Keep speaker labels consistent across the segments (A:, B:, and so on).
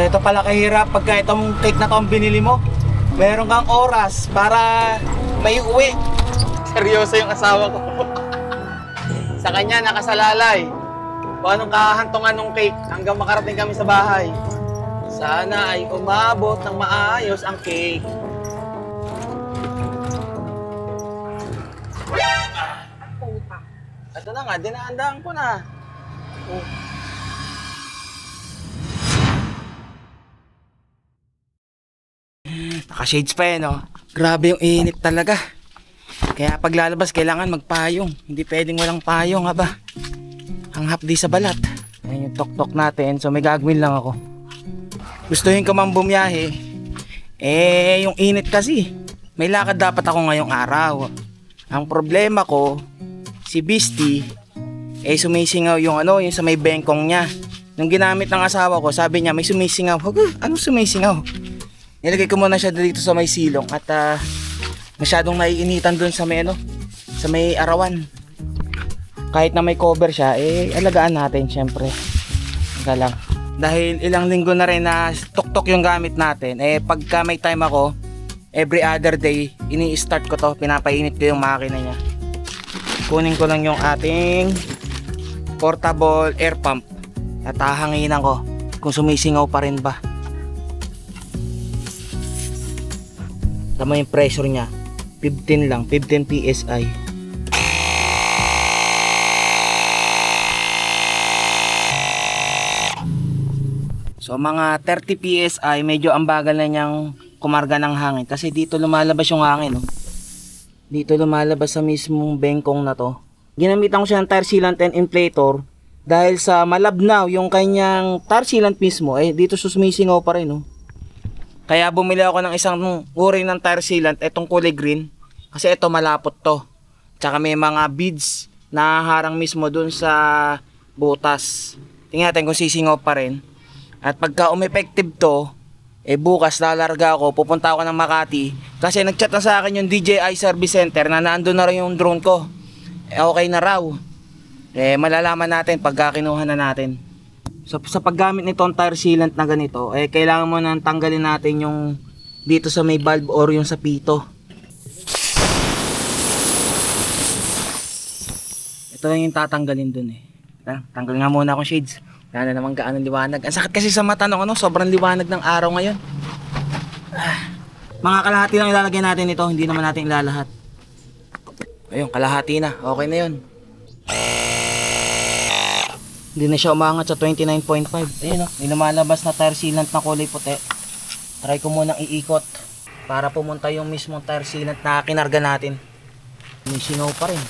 A: Ito pala kahirap pagka itong cake na to ang binili mo. Meron kang oras para may uwi. Seryoso yung asawa ko. Sa kanya nakasalalay kung anong kahantungan ng cake hanggang makarating kami sa bahay. Sana ay umabot ng maayos ang cake. Ito na nga, dinaandaan ko na. Naka-shades pa eh, no? Grabe yung init talaga. Kaya pag lalabas, kailangan magpayong. Hindi pwedeng walang payong, haba. Ang hapdi sa balat. Ayan yung tok-tok natin. So may gagawin lang ako. Gustuhin ko mang bumiyahe. Eh, yung init kasi. May lakad dapat ako ngayong araw. Ang problema ko, si Beastie, eh sumisingaw yung ano, yung sa may bengkong niya. Nung ginamit ng asawa ko, sabi niya may sumisingaw. Anong sumisingaw? Nilagay ko muna siya dito sa may silong at masyadong naiinitan dun sa may ano, sa may arawan. Kahit na may cover siya, eh alagaan natin syempre. Teka lang. Dahil ilang linggo na rin na tok-tok yung gamit natin, eh pagka may time ako, every other day, ini-start ko to, pinapainit ko yung makina niya. Kunin ko lang yung ating portable air pump at hahanginan ko kung sumisingaw pa rin ba. Tama yung pressure niya, 15 lang, 15 PSI. So mga 30 PSI, medyo ang bagal na niyang kumarga ng hangin kasi dito lumalabas yung hangin, no? Dito lumalabas sa mismong bengkong na to. Ginamitan ko siya ng tire sealant and inflator dahil sa malabnaw yung kanyang tire sealant mismo, eh dito sumisingaw pa rin, no? Kaya bumili ako ng isang uri ng tire sealant, itong kulay green, kasi ito malapot to. Tsaka may mga beads na harang mismo dun sa butas. Tingnan natin kung sisingaw pa rin. At pagka umeffective to, eh bukas lalarga ako, pupunta ako ng Makati. Kasi nagchat na sa akin yung DJI Service Center na naandun na rin yung drone ko. Eh okay na raw. Eh malalaman natin pagka kinuha na natin. So sa paggamit nitong tire sealant na ganito, eh kailangan mo nang tanggalin natin yung dito sa may valve or yung sa pito. Ito lang yung tatanggalin dun eh. Tanggal nga muna akong shades. Wala na naman gaano liwanag. Ang sakit kasi sa mata no, sobrang liwanag ng araw ngayon. Mga kalahati lang ilalagay natin ito, hindi naman natin ilalahat. Ayun, kalahati na. Okay na yun. Hindi na siya umangat sa 29.5. Ayun o, may lumalabas na tire sealant na kulay puti. Try ko munang iikot para pumunta yung mismong tire sealant na kinarga natin. May singaw pa rin.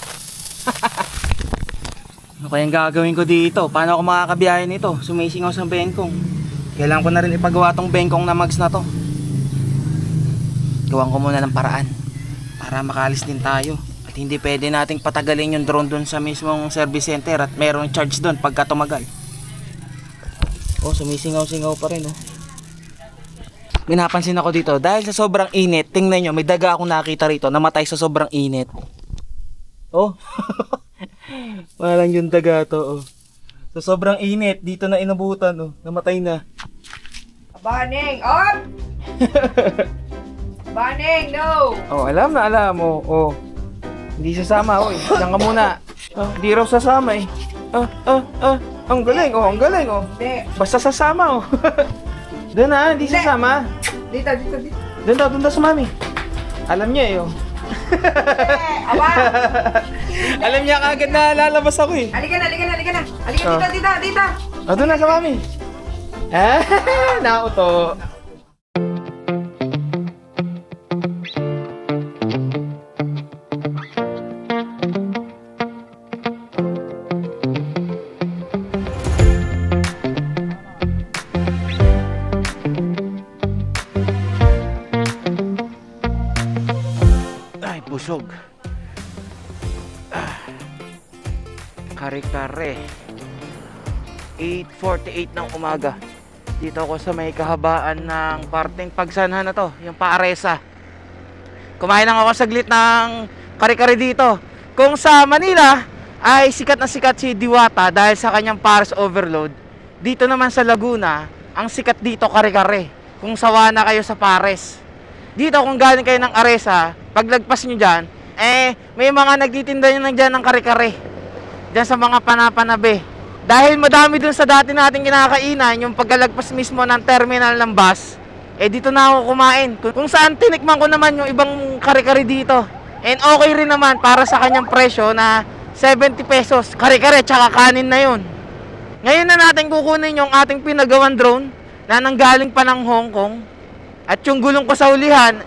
A: Ano kayang gagawin ko dito? Paano ako makakabiyahe nito? Sumisingaw sa bengkong. Kailangan ko na rin ipagawa tong bengkong na mags na to. Gawan ko muna ng paraan para makalis din tayo. At hindi pwede nating patagalin yung drone dun sa mismong service center at merong charge dun pagka tumagal. Oh, sumisingaw-singaw pa rin, oh. May napansin ako dito, dahil sa sobrang init, tingnan nyo, may daga akong nakita rito, namatay sa sobrang init. Oh, walang yung daga to, oh. Sa sobrang init, dito na inabutan, oh. Namatay na.
B: Baning, on! Baning, no!
A: Oh, alam na, alam mo, oh. Hindi sasama, oy. Diyan ka muna. Hindi raw sasama, eh. Ang galing, oh, ang galing, oh.
B: Hindi.
A: Basta sasama, oh. Doon na, hindi sasama.
B: Dito.
A: Doon daw sa mami. Alam niya, eh, oh.
B: Awa!
A: Alam niya kagad na lalabas ako, eh.
B: Halika na. Halika dito.
A: Oh, doon na sa mami. Nauto. Busog. Kare-kare. 8:48 ng umaga. Dito ako sa may kahabaan ng parteng pagsanhan na to, yung Paaresa. Kumain lang ako saglit ng kare-kare dito. Kung sa Manila ay sikat na sikat si Diwata dahil sa kanyang Pares Overload, dito naman sa Laguna ang sikat dito kare-kare. Kung sawa na kayo sa Pares. Dito kung galing kayo ng Aresa, paglagpas nyo dyan, may mga nagtitinda nyo dyan ng kare-kare. Dyan sa mga panapanabe. Dahil madami dun sa dati nating kinakainan, yung pagkalagpas mismo ng terminal ng bus, dito na ako kumain. Kung saan tinikman ko naman yung ibang kare-kare dito. And okay rin naman para sa kanyang presyo na 70 pesos. Kare-kare, tsaka kanin na yun. Ngayon na natin kukunin yung ating pinagawang drone na nanggaling pa ng Hong Kong. At yung gulong ko sa ulihan,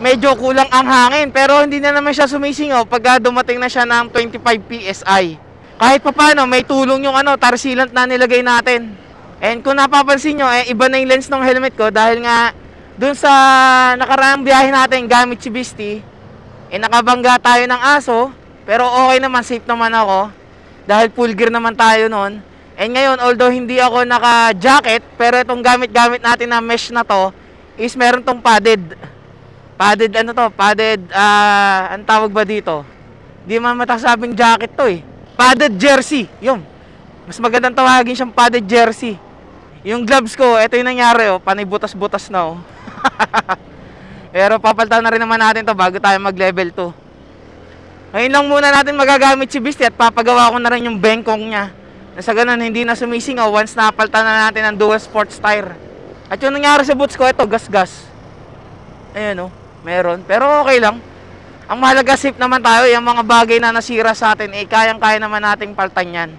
A: medyo kulang ang hangin. Pero hindi na naman siya sumisingaw pagka dumating na siya ng 25 PSI. Kahit pa paano, may tulong yung tar sealant na nilagay natin. And kung napapansin nyo, iba na yung lens ng helmet ko dahil nga dun sa nakaraang biyahe natin gamit si Beastie, nakabangga tayo ng aso. Pero okay naman, safe naman ako. Dahil full gear naman tayo nun. And ngayon, although hindi ako naka-jacket, pero itong gamit-gamit natin na mesh na to, is meron tong padded. Padded ang tawag ba dito? Di man matasabing jacket to Padded jersey, yun. Mas magandang tawagin siyang padded jersey. Yung gloves ko, ito yung nangyari panay butas-butas na Pero papalitan na rin naman natin to bago tayo mag level 2. Ngayon lang muna natin magagamit si Beastie at papagawa ko na rin yung bengkong niya. Sa ganun, hindi na sumisingaw once napalitan na natin ang dual sports tire. At yung nangyari sa boots ko, ito, gas-gas. Ayan meron. Pero okay lang. Ang mahalaga, safe naman tayo. Yung mga bagay na nasira sa atin, kayang-kaya naman nating paltan yan.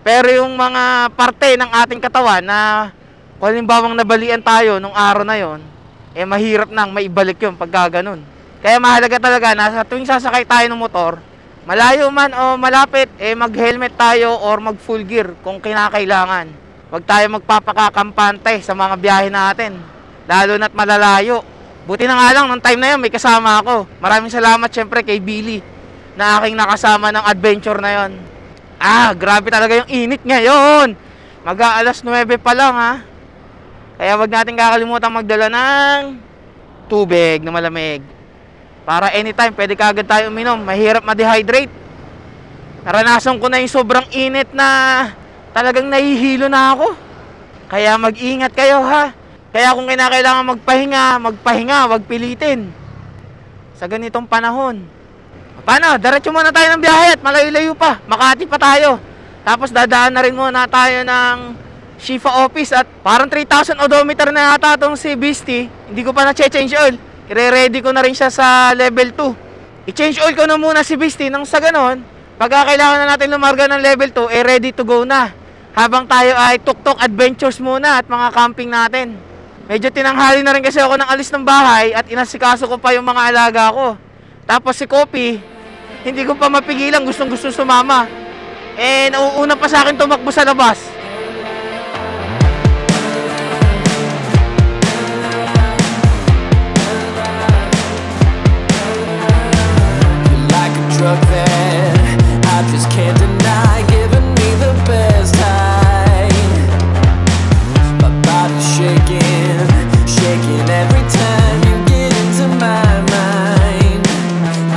A: Pero yung mga parte ng ating katawan na kung halimbawang nabalian tayo nung araw na yon, mahirap nang maibalik yun pagka ganun. Kaya mahalaga talaga na sa tuwing sasakay tayo ng motor, malayo man o malapit, mag-helmet tayo or mag-full gear kung kinakailangan. Huwag tayo magpapakakampante sa mga biyahe natin, lalo na't malalayo. Buti na nga lang, nung time na yun, may kasama ako. Maraming salamat syempre kay Billy na aking nakasama ng adventure na yon. Grabe talaga yung init ngayon. Mag-aalas 9 pa lang Kaya wag natin kakalimutan magdala ng tubig na malamig. Para anytime, pwede kagad tayo uminom. Mahirap ma-dehydrate. Naranasan ko na yung sobrang init na talagang nahihilo na ako. Kaya mag-ingat kayo Kaya kung kinakailangan magpahinga, wag pilitin. Sa ganitong panahon. Paano? Diretso muna tayo ng biyahe at malayo-layo pa. Makati pa tayo. Tapos dadaan na rin muna tayo ng Shifa office at parang 3,000 odometer na yata itong si Beastie. Hindi ko pa na-change oil. I-ready ko na rin siya sa level 2. I-change oil ko na muna si Beastie nang sa ganon, pagka kailangan na natin lumarga ng level 2, ready to go na. Habang tayo ay tuk-tuk adventures muna at mga camping natin. Medyo tinanghali na rin kasi ako ng alis ng bahay at inasikaso ko pa yung mga alaga ko. Tapos si Kopi, hindi ko pa mapigilan, gustong-gusto sumama. Nauuna pa sa akin tumakbo sa labas.
C: Drug that I just can't deny, giving me the best time. My body's shaking, shaking every time you get into my mind.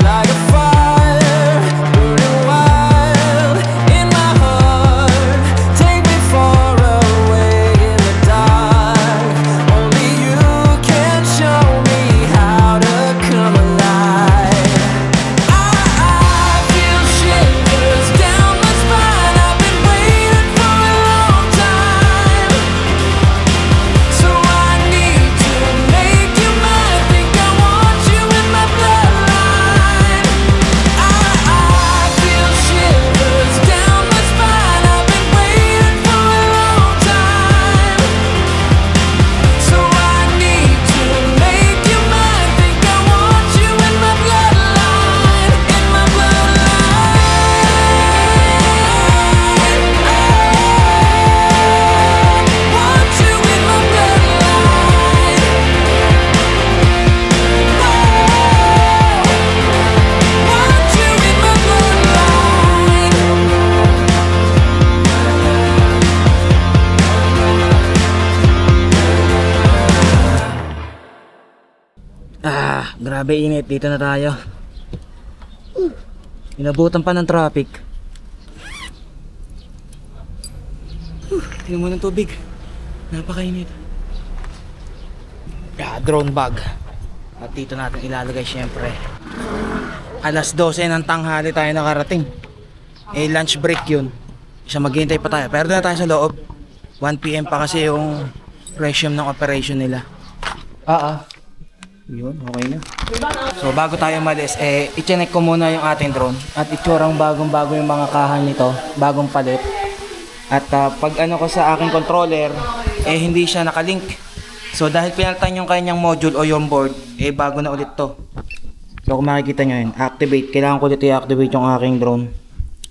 C: Like a fire, burning wild in my heart. Take me far away in the dark. Only you can show me how to come alive.
A: Grabe init, dito na tayo. Inabutan pa ng traffic. Tingnan mo ng tubig. Napakainit. Drone bag. At dito natin ilalagay syempre. Alas 12 ng tanghali tayo nakarating. Lunch break yun. Isa maghihintay pa tayo. Pero doon na tayo sa loob. 1 PM pa kasi yung resume ng operation nila. Yun, okay na. So bago tayo malis, i-check ko muna yung ating drone. At itsurang bagong-bago yung mga kahan nito. Bagong palit. At pag ano ko sa aking controller, hindi siya nakalink. So dahil pinalitan yung kanyang module o yung board, bago na ulit to. So kung makikita nyo yun, activate. Kailangan ko dito i-activate yung aking drone.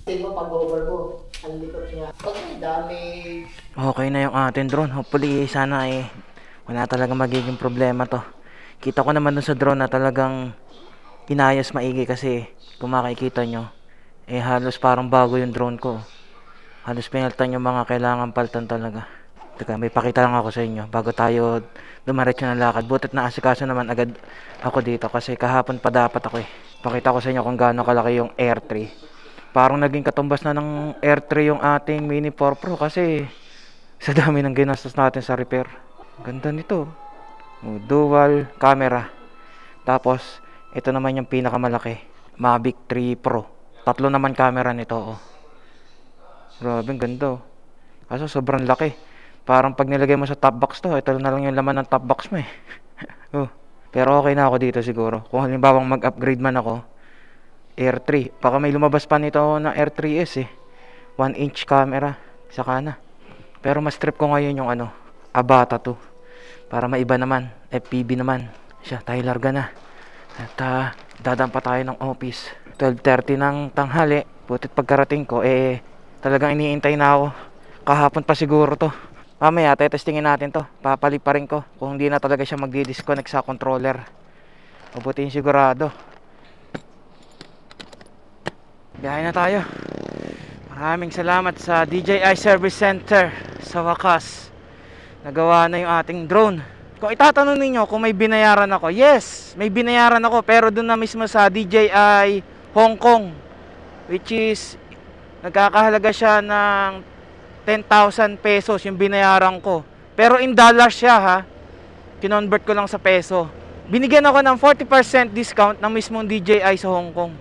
D: Pag-over mo, ang likot niya. Pag may damage.
A: Okay na yung ating drone. Hopefully sana wala talaga magiging problema to. Kita ko naman dun sa drone na talagang inayos maigi kasi kung makikita nyo, halos parang bago yung drone ko. Halos pinalitan yung mga kailangan palitan talaga. Teka, may pakita lang ako sa inyo bago tayo dumaretso ng lakad. Butit na asikaso naman agad ako dito kasi kahapon pa dapat ako Pakita ko sa inyo kung gaano kalaki yung Air 3. Parang naging katumbas na ng Air 3 yung ating Mini 4 Pro kasi sa dami ng ginastos natin sa repair. Ganda nito. Dual camera. Tapos ito naman yung pinakamalaki, Mavic 3 Pro. 3 naman camera nito. Grabe, ganda. Kaso sobrang laki. Parang pag nilagay mo sa top box to, ito na lang yung laman ng top box mo Pero okay na ako dito siguro. Kung halimbawang mag-upgrade man ako, Air 3. Baka may lumabas pa nito na Air 3S 1-inch camera. Saka na. Pero mas trip ko ngayon yung Avata 2. Para maiba naman. FPV naman. Siya, tayo larga na. At dadaan pa tayo ng office. 12:30 ng tanghali. Butit pagkarating ko, talagang iniintay na ako. Kahapon pa siguro to. Mamaya, testingin natin to. Papalit pa rin ko kung hindi na talaga siya magdi-disconnect sa controller. Mabuti yung sigurado. Biyahe na tayo. Maraming salamat sa DJI Service Center. Sa wakas, nagawa na yung ating drone. Kung itatanong ninyo kung may binayaran ako, yes, may binayaran ako. Pero doon na mismo sa DJI Hong Kong, which is nagkakahalaga siya ng 10,000 pesos yung binayaran ko. Pero in dollars siya kinonvert ko lang sa peso. Binigyan ako ng 40% discount ng mismong DJI sa Hong Kong.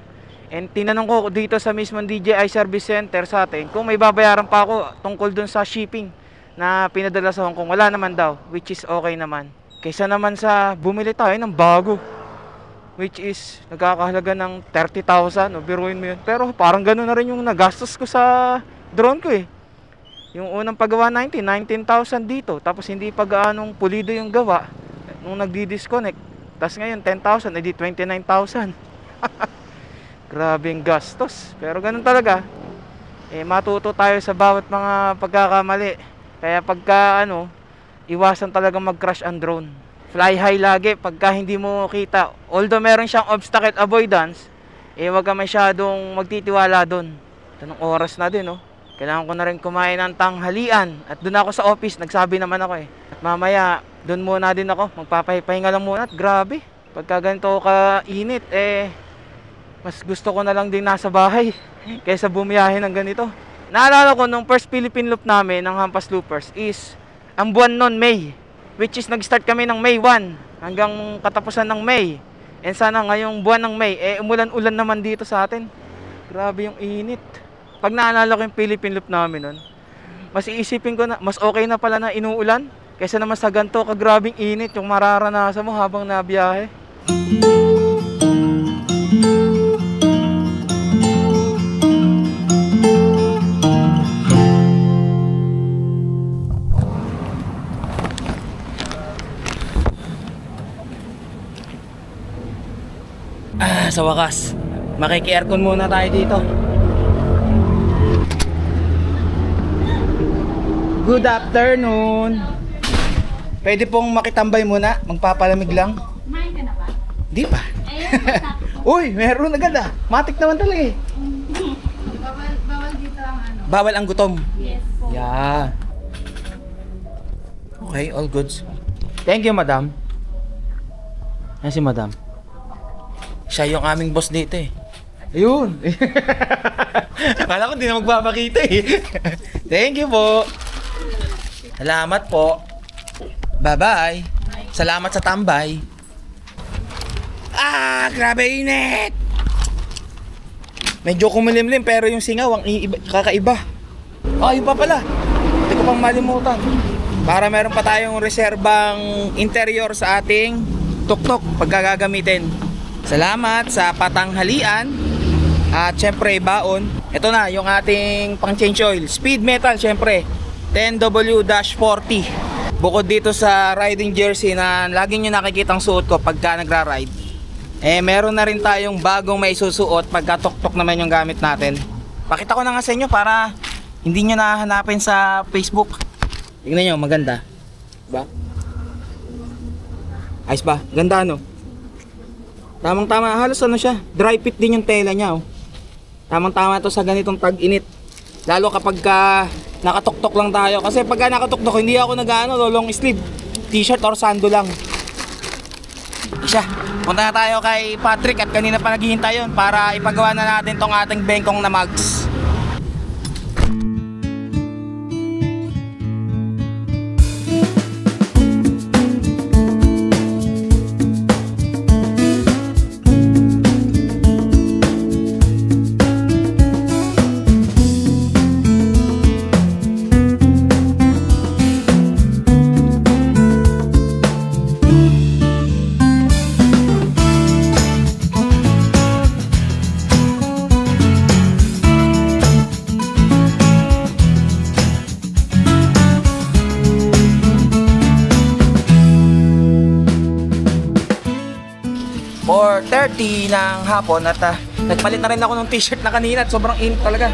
A: And tinanong ko dito sa mismong DJI Service Center sa atin kung may babayaran pa ako tungkol dun sa shipping na pinadala sa Hong Kong. Wala naman daw, which is okay naman. Kaysa naman sa bumili tayo ng bago, which is nagkakahalaga ng 30,000 o biruin mo yun. Pero parang gano'n na rin yung nagastos ko sa drone ko Yung unang paggawa 19,000 dito. Tapos hindi pa gaanong pulido yung gawa nung nagdi-disconnect. Tapos ngayon 10,000, edi 29,000. Grabe yung gastos. Pero ganun talaga. Matuto tayo sa bawat mga pagkakamali. Kaya pagka iwasan talaga mag-crash ang drone. Fly high lagi pagka hindi mo kita. Although meron siyang obstacle avoidance, wag ka masyadong magtitiwala doon. Tanong oras na din Kailangan ko na rin kumain ng tanghalian. At doon ako sa office, nagsabi naman ako At mamaya, doon muna din ako. Magpapahinga lang muna. At grabe, pagka ganito ka-init, mas gusto ko na lang din nasa bahay kaysa bumiyahe ng ganito. Naalala ko nung first Philippine Loop namin ng Hampas Loopers is ang buwan nun May, which is nag-start kami ng May 1 hanggang katapusan ng May. And sana ngayong buwan ng May umulan-ulan naman dito sa atin. Grabe yung init. Pag naalala ko yung Philippine Loop namin nun, mas iisipin ko na mas okay na pala na inuulan kaysa naman sa ganito kagrabing init yung mararanasan mo habang nabiyahe. Sa wakas, makiki-aircon muna tayo dito. Good afternoon. Pwede pong makitambay muna, magpapalamig lang.
E: Kumain ka na ba?
A: Di pa. Uy, meron agad Matik naman talaga
E: Bawal dito ang
A: Bawal ang gutom.
E: Yes po.
A: Yeah. Okay, all goods. Thank you, madam. Yan si madam. Siya yung aming boss dito Ayun. Akala ko hindi na magpapakita Thank you po. Salamat po. Bye-bye. Salamat sa tambay. Grabe init. Medyo kumilimlim pero yung singaw ang kakaiba. Yun pa pala. Hindi ko pang malimutan. Para meron pa tayong reserbang interior sa ating tuktok pagkagagamitin. Salamat sa patanghalian. At syempre baon. Ito na yung ating pang change oil. Speed metal syempre. 10W-40. Bukod dito sa riding jersey na lagi nyo nakikitang suot ko pagka nagra-ride, meron na rin tayong bagong may susuot pagka tuktok naman yung gamit natin. Pakita ko na nga sa inyo para hindi nyo nahanapin sa Facebook. Tingnan nyo, maganda. Diba? Ayos ba? Ganda no? Tamang tama, halos ano siya, dry fit din yung tela niya oh. Tamang tama to sa ganitong tag-init. Lalo kapag nakatuktok lang tayo. Kasi pagka nakatuktok, hindi ako long sleeve, t-shirt or sando lang. Isa, punta na tayo kay Patrick at kanina pa naghihintay yun para ipagawa na natin tong ating bengkong na mugs. Or 30 ng hapon at nagpalit na rin ako ng t-shirt na kanina at sobrang init talaga.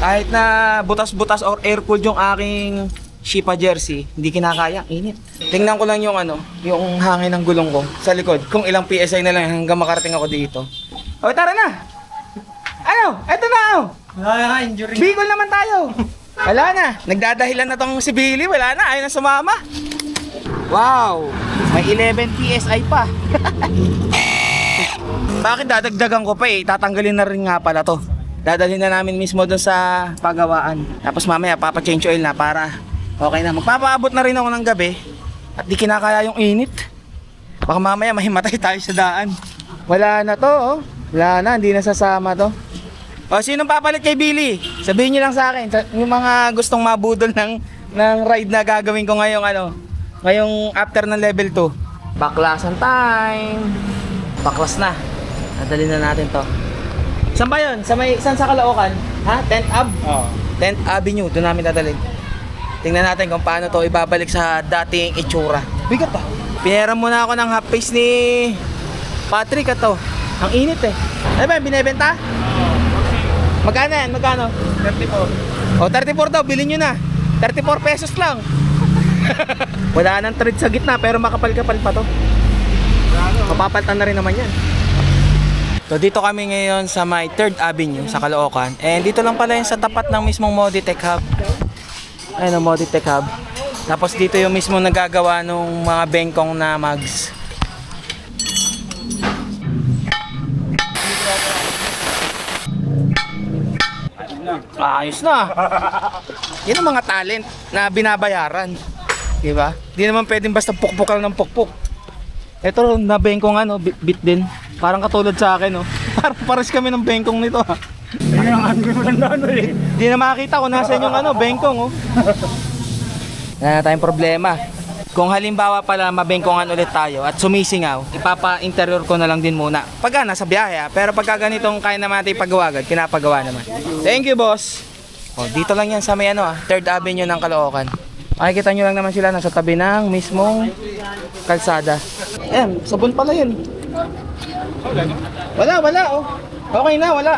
A: Kahit na butas-butas or air-cooled yung aking Shipa jersey, hindi kinakaya, init. Tingnan ko lang yung yung hangin ng gulong ko sa likod. Kung ilang PSI na lang hanggang makarating ako dito. Tara na! Eto na
D: Wala na, injury.
A: Bicol naman tayo! Wala na, nagdadahilan na tong si Billy, wala na, ayaw na sumama. Wow! May 11 PSI pa. Bakit dadagdagan ko pa tatanggalin na rin nga pala to. Dadalhin na namin mismo doon sa pagawaan. Tapos mamaya papa-change oil na para okay na. Magpapaabot na rin ako ng gabi at di kinakaya yung init. Baka mamaya mahimatay tayo sa daan. Wala na to Wala na, hindi na sasama to. Sinong papalit kay Billy? Sabihin niyo lang sa akin. Yung mga gustong mabudol ng ride na gagawin ko ngayong after ng level 2. Baklasan time. Baklas na. Nadali na natin to. Saan ba yun? Saan sa Caloocan? Ha? 10th Ave? Oo. 10th Avenue. Doon namin dadalhin. Tingnan natin kung paano to ibabalik sa dating itsura. Bigat pa. Pinera muna ako ng half face ni Patrick ito. Ang init Ano ba yung binibenta? Magkano yan? Magkano? 34. 34 daw. Bilhin nyo na. 34 pesos lang. Wala nang thread sa gitna pero makapal-kapal pa to. Mapapalitan na rin naman yan. So dito kami ngayon sa may 3rd Avenue sa Caloocan. And dito lang pala yung sa tapat ng mismong Moditech Hub. Ayun ang Moditech Hub. Tapos dito yung mismo nagagawa ng mga bengkong na mugs. Ayos na. Yan ang mga talent na binabayaran. Diba? Di naman pwedeng basta pukpuk lang ng pukpuk. Ito na bengkong bit din. Parang katulad sa akin Parang pares kami ng bengkong nito Ayun ang anggulo ng Di na makakita kung nasa yung bengkong Wala na tayong problema. Kung halimbawa pala mabengkongan ulit tayo at sumisingaw, ipapa-interior ko na lang din muna. Pagka nasa biyahe pero pagka ganitong kaya naman natin ipagawa agad, pinapagawa naman. Thank you boss. Dito lang yan sa may 3rd Avenue ng Caloocan. Makikita nyo lang naman sila nasa tabi ng mismong kalsada. Ayan, sabon pala yun. Wala Okay na, wala.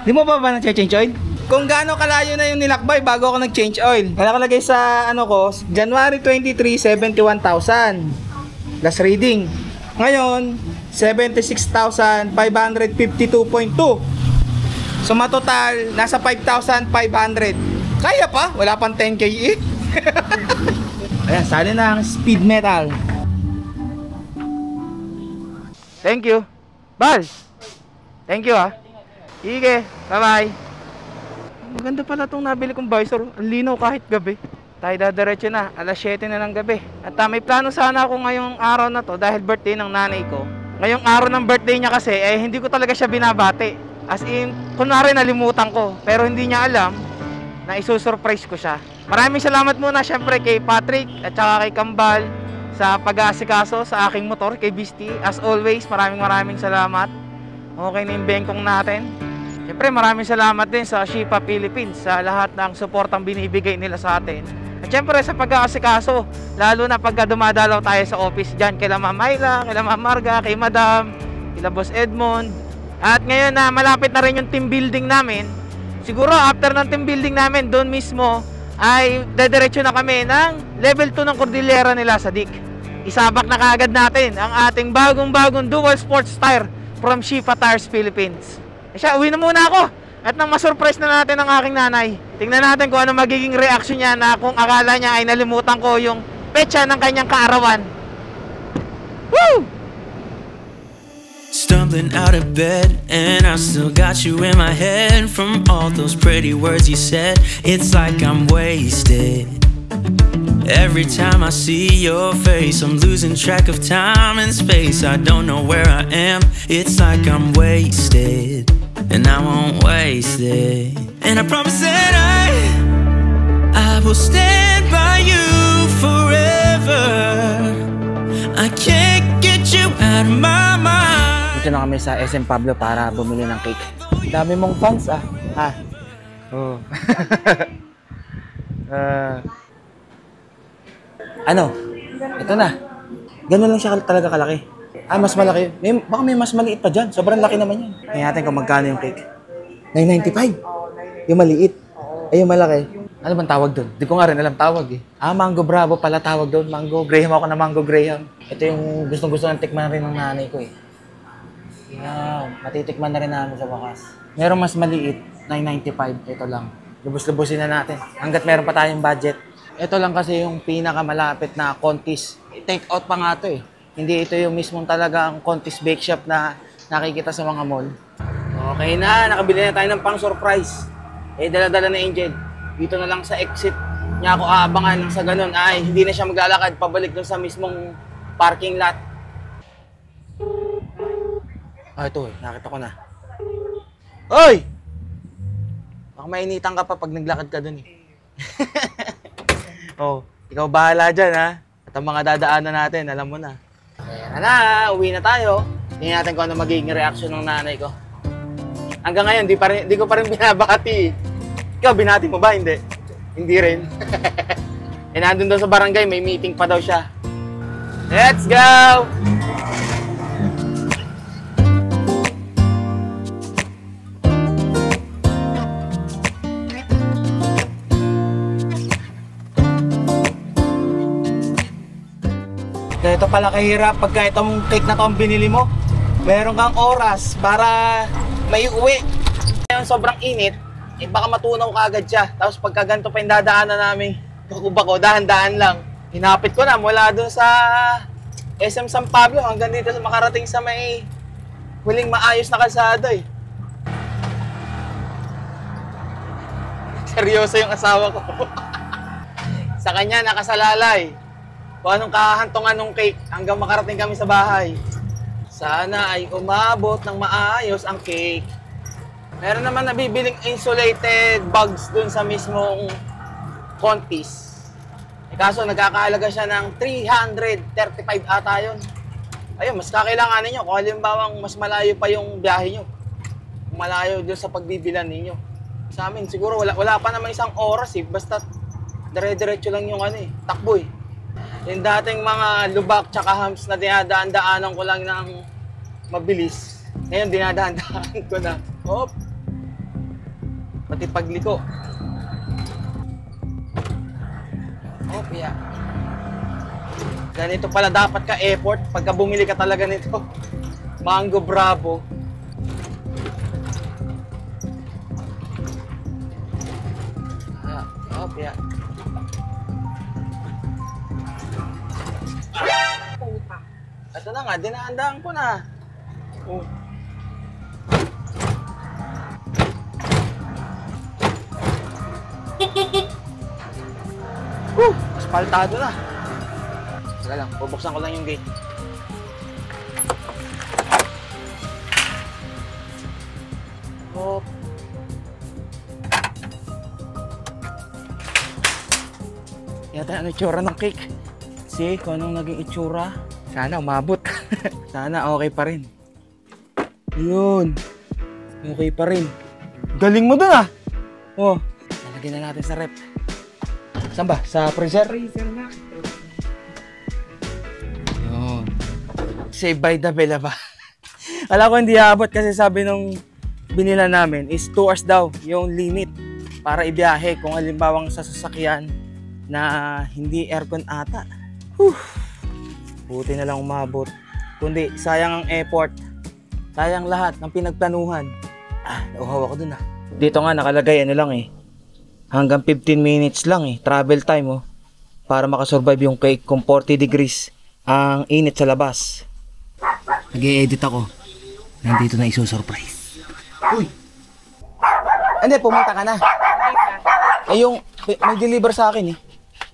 A: Di mo ba nag-change oil? Kung gaano kalayo na yung nilakbay bago ako nag-change oil. Nakalagay sa ko, January 23, 71,000. Last reading. Ngayon, 76,552.2. So matotal, nasa 5,500. Kaya pa, wala pang 10k Ayan, sali na ang speed metal. Thank you. Bal! Thank you Ige, bye bye. Maganda pala itong nabili kong visor. Ang linaw kahit gabi. tayo dadiretso na. Alas 7 na ng gabi. At may plano sana ako ngayong araw na to dahil birthday ng nanay ko. Ngayong araw ng birthday niya kasi, hindi ko talaga siya binabati. As in, kunwari nalimutan ko. Pero hindi niya alam na isusurprise ko siya. Maraming salamat muna syempre kay Patrick at saka kay Kambal sa pag-aasikaso sa aking motor, kay Beastie. As always, maraming salamat. Okay na yung bengkong natin. Syempre maraming salamat din sa Shipa Philippines sa lahat ng suportang binibigay nila sa atin. At syempre sa pag-aasikaso, lalo na pagka dumadalaw tayo sa office dyan, kay Ma'am Myla, kay Ma'am Marga, kay Madam, kay Boss Edmond. At ngayon na malapit na rin yung team building namin, siguro after ng team building namin, doon mismo ay dediretso na kami ng level 2 ng Cordillera nila sa Dik. Isabak na kaagad natin ang ating bagong dual sports tire from Shipa Tires Philippines. Siya, uwi na muna ako. At nang masurprise na natin ang aking nanay. Tingnan natin kung ano magiging reaction niya na kung akala niya ay nalimutan ko yung petsa ng kanyang kaarawan. Woo!
C: Stumbling out of bed, and I still got you in my head. From all those pretty words you said, it's like I'm wasted. Every time I see your face, I'm losing track of time and space. I don't know where I am, it's like I'm wasted. And I won't waste it. And I promise that I will stand by you forever. I can't get you out of my mind.
A: Dito na kami sa SM Pablo para bumili ng cake. Dami mong fans ah. Ha? Oh. Ano? Ito na. Ganun lang siya talaga kalaki. Mas malaki. Baka may mas maliit pa dyan. Sobrang laki naman yan. Tingnan natin kung magkano yung cake. $9.95. Yung maliit. Ay, yung malaki. Ano bang tawag doon? Di ko nga rin alam tawag eh. Mango Bravo pala tawag doon. Mango Graham ako na Mango Graham. Ito yung gustong-gusto ng tikman rin ng nanay ko eh. Yan. Matitikman na rin namin sa wakas. Merong mas maliit. $9.95. Ito lang. Lubos-lubusin na natin. Hanggat meron pa tayong budget. Ito lang kasi yung pinakamalapit na Contis. Take out pa nga ito eh. Hindi ito yung mismong talagang Contis Bake Shop na nakikita sa mga mall. Okay na, nakabili na tayo ng pang-surprise. Dala-dala na Angel. Dito na lang sa exit niya ako aabangan sa ganun. Ay, hindi na siya maglalakad pabalik dun sa mismong parking lot. Ito eh, nakita ko na. Hoy! Baka mainitan ka pa pag naglakad ka dun eh. Ikaw bahala dyan ha. At ang mga dadaanan natin, alam mo na. Ayan na, uwi na tayo. Tingnan natin kung ano magiging reaction ng nanay ko. Hanggang ngayon, di ko pa rin binabakati. Ikaw, binati mo ba? Hindi. Hindi rin. Nandun daw sa barangay, may meeting pa daw siya. Let's go! Ito pala kahirap pagka itong cake na to ang binili mo. Meron kang oras para may uwi. Ngayon sobrang init, baka matunaw ka agad siya. Tapos pagka ganito pa yung dadaanan namin, kukuba ko, dahan-dahan lang. Hinapit ko na mula dun sa SM San Pablo hanggang dito sa makarating sa may huling maayos na kalsada eh. Seryoso yung asawa ko. Sa kanya nakasalalay kung anong kahantungan ng cake hanggang makarating kami sa bahay. Sana ay umabot ng maayos ang cake. Meron naman nabibiling insulated bags dun sa mismong Contis. Kaso nagkakahalaga siya ng 335 ata yun. Ayun, mas kakailanganin nyo kung halimbawa mas malayo pa yung biyahe nyo. Malayo dun sa pagbibilan ninyo. Sa amin siguro wala pa naman isang oras eh. Basta dire-diretso lang yung takbo eh. Yung dating mga lubak tsaka hams na dinadaan-daanan ko lang ng mabilis. Ngayon dinadaan-daan ko na. Hop! Pati pagliko. Hop, yeah. Ganito pala dapat ka effort pagka bumili ka talaga nito. Mango Bravo. Yeah. Hop, yeah. Ito na nga, dinahandaan ko na. Paltado na. Saka lang, bubuksan ko lang yung gate. Hop. Yata ano itsura ng cake. See kung anong naging itsura. Sana umabot. Sana okay pa rin. Yun. Okay pa rin. Galing mo dun ah. Oh. Lalagyan na natin sa rep. Saan ba? Sa freezer?
B: Freezer na.
A: Yun. Save by the bell ba? Alam ko hindi aabot kasi sabi nung binila namin is 2 hours daw yung limit para ibiyahe kung halimbawang sa sasakyan na hindi aircon ata. Whew. Buti na lang umabot. Kundi sayang ang effort. Sayang lahat ng pinagplanuhan. Nauhaw ako dun ah. Dito nga nakalagay ano lang eh. Hanggang 15 minutes lang eh. Travel time oh. Para makasurvive yung cake kung 40 degrees ang init sa labas. Nag-i-edit ako. Nandito na iso-surprise. Uy! Hindi, pumunta ka na. Eh yung, may deliver sa akin eh.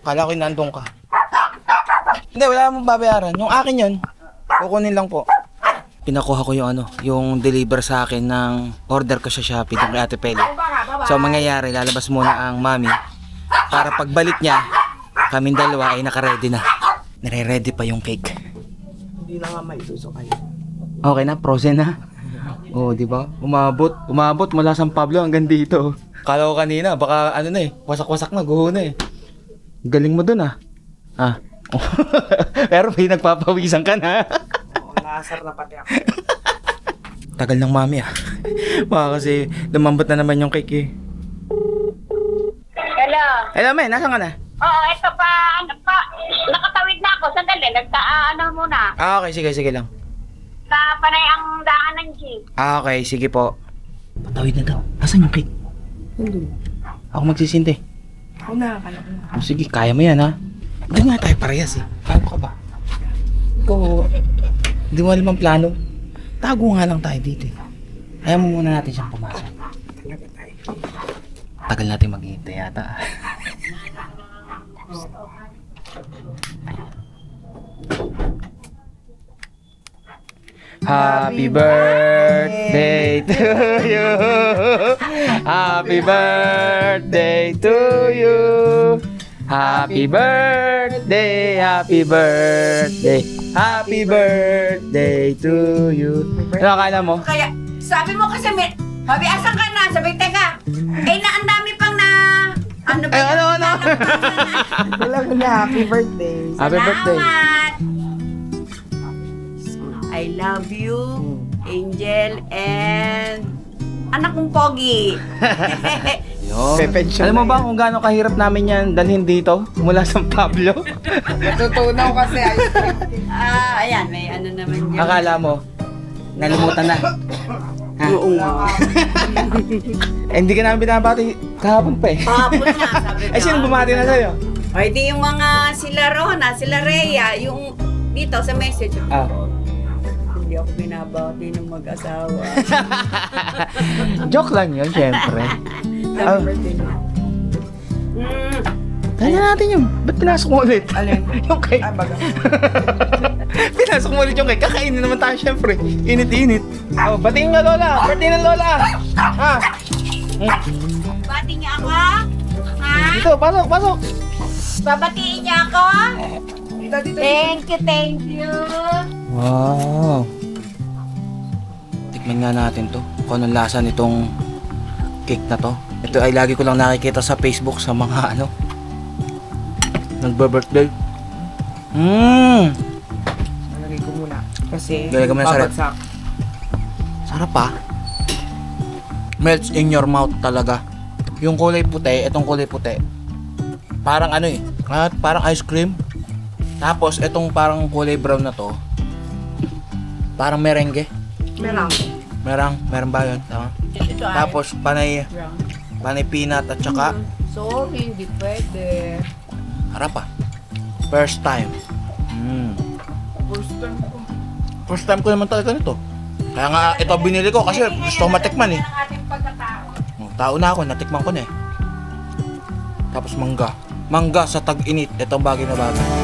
A: Kala ko yung nandun ka. Hindi, wala mong babayaran. Yung akin yun, kukunin lang po. Pinakuha ko yung ano, yung deliver sa akin ng order ko sa Shopee ng kay Ate Peli. So mangyayari, lalabas muna ang mami para pagbalik niya, kaming dalawa ay naka-ready na. Nire-ready pa yung cake.
D: Hindi na nga may susukay.
A: Okay na, frozen na. Oh, di ba? Umabot mula San Pablo hanggang dito. Kala ko kanina, baka ano na eh, wasak-wasak na, guho na eh. Galing mo dun ah. Ah. Pero may nagpapawisan ka na.
B: Nasar na pati ako.
A: Tagal ng mami ah. Baka kasi lumambot na naman yung cake eh.
F: Hello.
A: Hello, men, nasaan ka na?
F: Oo, ito pa, nakatawid na ako. Sandali, ano muna.
A: Ah, okay, sige lang.
F: Sa panay ang daan ng jeep.
A: Ah, okay, sige po. Patawid na daw. Asan yung cake? Ako magsisinte.
B: Ako na, kala ko na.
A: Oh, sige, kaya mo yan ha. Doon nga tayo parehas eh. Kaya mo ka ba? Ikaw, hindi mo alam ang plano. Tago nga lang tayo dito eh. Ayaw mo muna natin siyang pumasok.
B: Talaga tayo.
A: Tagal natin maghihintay yata. Happy birthday to you. Happy birthday to you. Happy birthday, happy birthday, happy birthday to you. Ano akala mo?
F: Kaya, sabi mo kasi, sabi, asan ka na? Sabi, teka, ang dami pang na, ano ba?
A: Ano?
B: Wala ko na, happy birthday.
A: Happy birthday.
F: Salamat. I love you, Angel, and anak kong Pogi.
A: Alam mo ba kung gaano kahirap namin yan dalhin dito mula San Pablo?
B: Natutunaw kasi ice cream.
F: Ayan, may ano naman yan.
A: Akala mo, nalimutan na.
F: Oo nga.
A: Eh, hindi ka namin binabati kahapon pa eh.
F: Kahapon na, sabi ko.
A: Ay, sino bumati na sa'yo?
F: O, di yung mga sila Rona, sila Rhea, yung dito sa message.
A: Ah.
F: Hindi ako binabati ng mag-asawa.
A: Joke lang yun, syempre.
B: Happy birthday na.
A: Kaya natin yun. Ba't pinasok mo ulit?
B: Alin?
A: Yung cake.
B: Baga.
A: Pinasok mo ulit yung cake. Kakainin naman tayo, syempre. Init-init. Oh, batiin nga, Lola. Birthday ng Lola. Ha?
F: Bati niya ako? Ha?
A: Dito, pasok.
F: Babatiin niya ako?
B: Dito.
F: Thank you.
A: Wow. Tikman nga natin to. Kung anong lasa nitong cake na to. Ito ay lagi ko lang nakikita sa Facebook sa mga nagbe-birthday.
B: Nalagay ko muna. Kasi,
A: Lalagay mo na sa rep.
B: babagsak.
A: Sarap pa. Melts in your mouth talaga. Yung kulay puti, itong kulay puti. Parang parang ice cream. Tapos itong parang kulay brown na to. Parang merengue. Meron ba yun? Tama.
F: Ito ay
A: Tapos panay peanut at saka
F: sorry, hindi pwede.
A: harap pa. First time. First time ko naman talaga nito. Kaya nga ito binili ko kasi gusto ko matikman eh.
F: Ang ating pagkatao.
A: Tao na ako, natikman ko na eh. Tapos mangga. Mangga sa tag-init. Ito ang bagay na bagay.